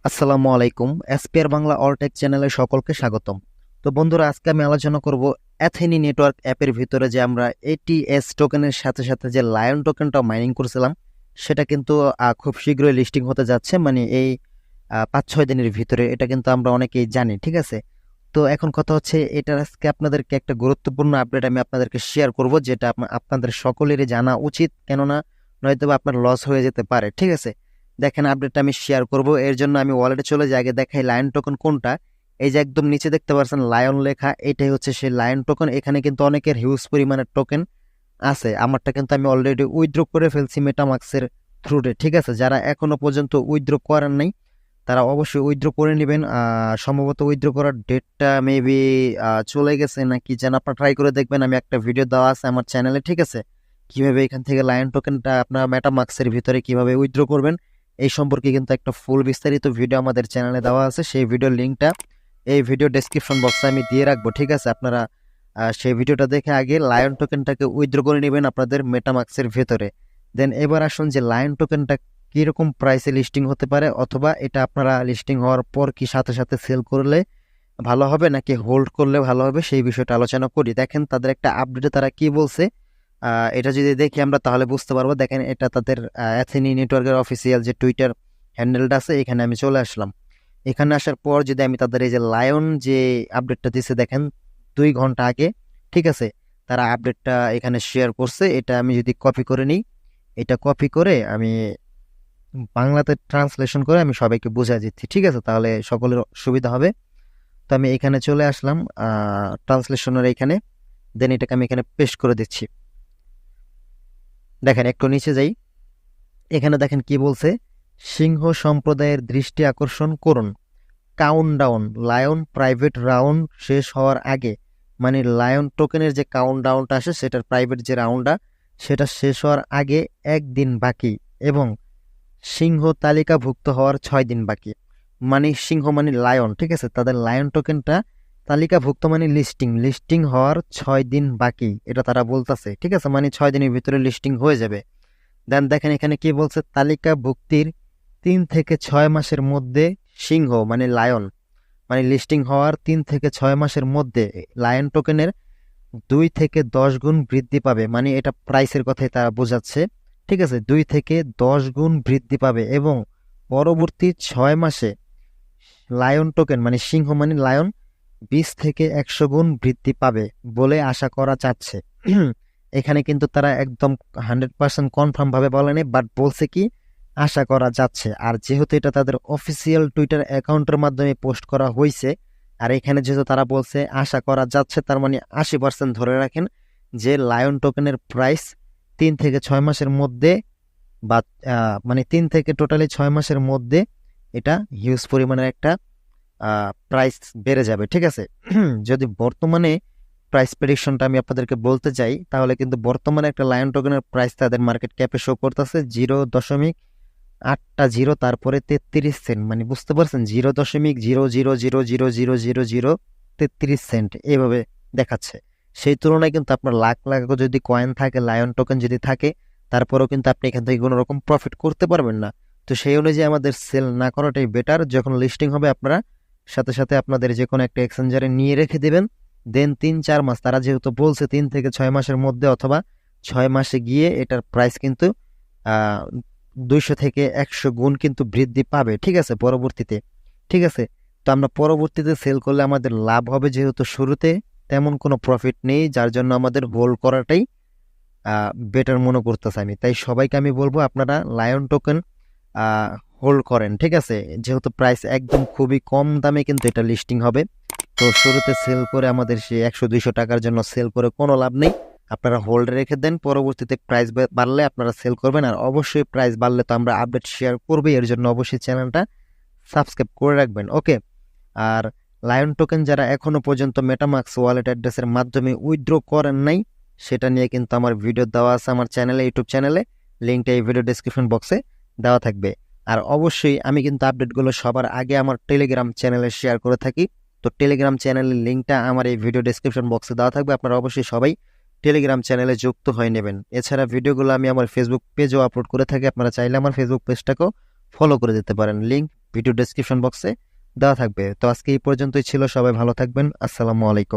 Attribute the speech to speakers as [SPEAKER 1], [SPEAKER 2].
[SPEAKER 1] আসসালামু আলাইকুম। এসপিআর বাংলা অলটেক চ্যানেলে সকলকে স্বাগতম। তো বন্ধুরা, আজকে আমি আলোচনা করব অ্যাথেনি নেটওয়ার্ক অ্যাপের ভিতরে যে আমরা এটিএস টোকেনের সাথে সাথে যে লায়ন টোকেনটা মাইনিং করছিলাম, সেটা কিন্তু খুব শীঘ্রই লিস্টিং হতে যাচ্ছে। মানে এই ৫-৬ দিনের ভিতরে এটা কিন্তু আমরা অনেকেই জানি, ঠিক আছে? তো এখন কথা হচ্ছে, এটার আজকে আপনাদেরকে একটা গুরুত্বপূর্ণ আপডেট আমি আপনাদেরকে শেয়ার করব, যেটা আপনাদের সকলেরই জানা উচিত, কেননা নয়তো বা আপনার লস হয়ে যেতে পারে, ঠিক আছে? দেখেন, আপডেটটা আমি শেয়ার করব। এর জন্য আমি ওয়ালেটে চলে যাই, আগে দেখাই লায়ন টোকেন কোনটা। এই যে একদম নিচে দেখতে পাচ্ছেন লায়ন লেখা, এটাই হচ্ছে সেই লায়ন টোকেন। এখানে কিন্তু অনেকের হিউজ পরিমাণের টোকেন আছে। আমারটা কিন্তু আমি অলরেডি উইথড্র করে ফেলছি মেটামাক্সের থ্রুতে, ঠিক আছে? যারা এখনো পর্যন্ত উইথড্র করেন নাই, তারা অবশ্যই উইথড্র করে নেবেন। সম্ভবত উইথড্র করার ডেটটা মেবি চলে গেছে নাকি যেন, আপনারা ট্রাই করে দেখবেন। আমি একটা ভিডিও দেওয়া আছে আমার চ্যানেলে, ঠিক আছে? কিভাবে এখান থেকে লায়ন টোকেনটা আপনার মেটামাক্সের ভিতরে কিভাবে উইথড্র করবেন এই সম্পর্কে কিন্তু একটা ফুল বিস্তারিত ভিডিও আমাদের চ্যানেলে দেওয়া আছে। সেই ভিডিওর লিঙ্কটা এই ভিডিও ডেসক্রিপশন বক্সে আমি দিয়ে রাখবো, ঠিক আছে? আপনারা সেই ভিডিওটা দেখে আগে লায়ন টোকেনটাকে উইথড্র করে নেবেন আপনাদের মেটামাক্সের ভেতরে। দেন এবার আসুন যে লায়ন টোকেনটা কিরকম প্রাইসে লিস্টিং হতে পারে, অথবা এটা আপনারা লিস্টিং হওয়ার পর কি সাথে সাথে সেল করলে ভালো হবে নাকি হোল্ড করলে ভালো হবে, সেই বিষয়টা আলোচনা করি। দেখেন তাদের একটা আপডেটে তারা কি বলছে, এটা যদি দেখি আমরা তাহলে বুঝতে পারবো। দেখেন, এটা তাদের অ্যাথেনি নেটওয়ার্কের অফিসিয়াল যে টুইটার হ্যান্ডেলটা আছে, এখানে আমি চলে আসলাম। এখানে আসার পর যদি আমি তাদের এই যে লায়ন যে আপডেটটা দিছে, দেখেন 2 ঘন্টা আগে, ঠিক আছে? তারা আপডেটটা এখানে শেয়ার করছে। এটা আমি যদি কপি করে নিই, এটা কপি করে আমি বাংলাতে ট্রান্সলেশন করে আমি সবাইকে বুঝাই দিচ্ছি, ঠিক আছে? তাহলে সকলের সুবিধা হবে। তো আমি এখানে চলে আসলাম ট্রান্সলেশনের এখানে। দেন এটাকে আমি এখানে পেস্ট করে দিচ্ছি। দেখেন, একটু নিচে যাই। এখানে দেখেন কি বলছে, সিংহ সম্প্রদায়ের দৃষ্টি আকর্ষণ করুন, কাউন্টডাউন লায়ন প্রাইভেট রাউন্ড শেষ হওয়ার আগে। মানে লায়ন টোকেনের যে কাউন্টডাউনটা আসে, সেটার প্রাইভেট যে রাউন্ডটা, সেটা শেষ হওয়ার আগে 1 দিন বাকি, এবং সিংহ তালিকাভুক্ত হওয়ার 6 দিন বাকি। মানে সিংহ মানে লায়ন, ঠিক আছে? তাদের লায়ন টোকেনটা তালিকাভুক্ত মানে লিস্টিং লিস্টিং হওয়ার 6 দিন বাকি, এটা তারা বলতেছে, ঠিক আছে? মানে 6 দিনের ভিতরে লিস্টিং হয়ে যাবে। দেন দেখেন এখানে কি বলছে, তালিকাভুক্তির 3 থেকে 6 মাসের মধ্যে সিংহ মানে লায়ন মানে লিস্টিং হওয়ার 3 থেকে 6 মাসের মধ্যে লায়ন টোকেনের 2 থেকে 10 গুণ বৃদ্ধি পাবে। মানে এটা প্রাইসের কথাই তারা বোঝাচ্ছে, ঠিক আছে? 2 থেকে 10 গুণ বৃদ্ধি পাবে, এবং পরবর্তী 6 মাসে লায়ন টোকেন মানে সিংহ মানে লায়ন 20 থেকে 100 গুণ বৃদ্ধি পাবে বলে আশা করা যাচ্ছে। এখানে কিন্তু তারা একদম 100% কনফার্ম ভাবে বলেনি, বাট বলছে কি আশা করা যাচ্ছে। আর যেহেতু এটা তাদের অফিসিয়াল টুইটার অ্যাকাউন্টের মাধ্যমে পোস্ট করা হয়েছে, আর এখানে যেহেতু তারা বলছে আশা করা যাচ্ছে, তার মানে 80% ধরে রাখেন যে লায়ন টোকেনের প্রাইস 3 থেকে 6 মাসের মধ্যে, বা মানে 3 থেকে টোটালি 6 মাসের মধ্যে এটা হিউজ পরিমাণের একটা প্রাইস বেড়ে যাবে, ঠিক আছে? যদি বর্তমানে প্রাইস প্রেডিকশনটা আমি আপনাদেরকে বলতে চাই, তাহলে কিন্তু বর্তমানে একটা লায়ন টোকেনের প্রাইস তাদের মার্কেট ক্যাপে শো করতেছে 0.8 তারপরে 33 সেন্ট। মানে বুঝতে পারছেন, 0.000000033 সেন্ট এইভাবে দেখাচ্ছে। সেই তুলনায় কিন্তু আপনার লাখ লাখ যদি কয়েন থাকে, লায়ন টোকেন যদি থাকে, তারপরেও কিন্তু আপনি এখান থেকে কোনো রকম প্রফিট করতে পারবেন না। তো সেই অনুযায়ী আমাদের সেল না করাটাই বেটার। যখন লিস্টিং হবে আপনারা সাথে সাথে আপনাদের যে কোনো একটা এক্সচেঞ্জারে নিয়ে রেখে দেবেন। দেন 3-4 মাস, তারা যেহেতু বলছে 3 থেকে 6 মাসের মধ্যে অথবা 6 মাসে গিয়ে এটার প্রাইস কিন্তু 200 থেকে 100 গুণ কিন্তু বৃদ্ধি পাবে, ঠিক আছে? পরবর্তীতে, ঠিক আছে? তো আমরা পরবর্তীতে সেল করলে আমাদের লাভ হবে, যেহেতু শুরুতে তেমন কোনো প্রফিট নেই, যার জন্য আমাদের হোল্ড করাটাই বেটার মনে করতেছে আমি। তাই সবাইকে আমি বলবো আপনারা লায়ন টোকেন হোল্ড করেন, ঠিক আছে? যেহেতু প্রাইস একদম খুবই কম দামে কিন্তু এটা লিস্টিং হবে। তো শুরুতে সেল করে আমাদের সেই 100-200 টাকার জন্য সেল করে কোনো লাভ নেই। আপনারা হোল্ডে রেখে দেন, পরবর্তীতে প্রাইস বাড়লে আপনারা সেল করবেন। আর অবশ্যই প্রাইস বাড়লে তো আমরা আপডেট শেয়ার করবই, এর জন্য অবশ্যই চ্যানেলটা সাবস্ক্রাইব করে রাখবেন, ওকে? আর লায়ন টোকেন যারা এখনো পর্যন্ত মেটামাক্স ওয়ালেট অ্যাড্রেসের মাধ্যমে উইথড্র করেন নাই, সেটা নিয়ে কিন্তু আমার ভিডিও দেওয়া আছে আমার চ্যানেলে, ইউটিউব চ্যানেলে। লিঙ্কটা এই ভিডিও ডেসক্রিপশন বক্সে দেওয়া থাকবে। আর অবশ্যই আমি কিন্তু আপডেটগুলো সবার আগে আমার টেলিগ্রাম চ্যানেলে শেয়ার করে থাকি। তো টেলিগ্রাম চ্যানেলের লিঙ্কটা আমার এই ভিডিও ডেসক্রিপশন বক্সে দেওয়া থাকবে। আপনারা অবশ্যই সবাই টেলিগ্রাম চ্যানেলে যুক্ত হয়ে নেবেন। এছাড়া ভিডিওগুলো আমি আমার ফেসবুক পেজেও আপলোড করে থাকি, আপনারা চাইলে আমার ফেসবুক পেজটাকেও ফলো করে দিতে পারেন। লিঙ্ক ভিডিও ডেসক্রিপশন বক্সে দেওয়া থাকবে। তো আজকে এই পর্যন্তই ছিল, সবাই ভালো থাকবেন, আসসালামু আলাইকুম।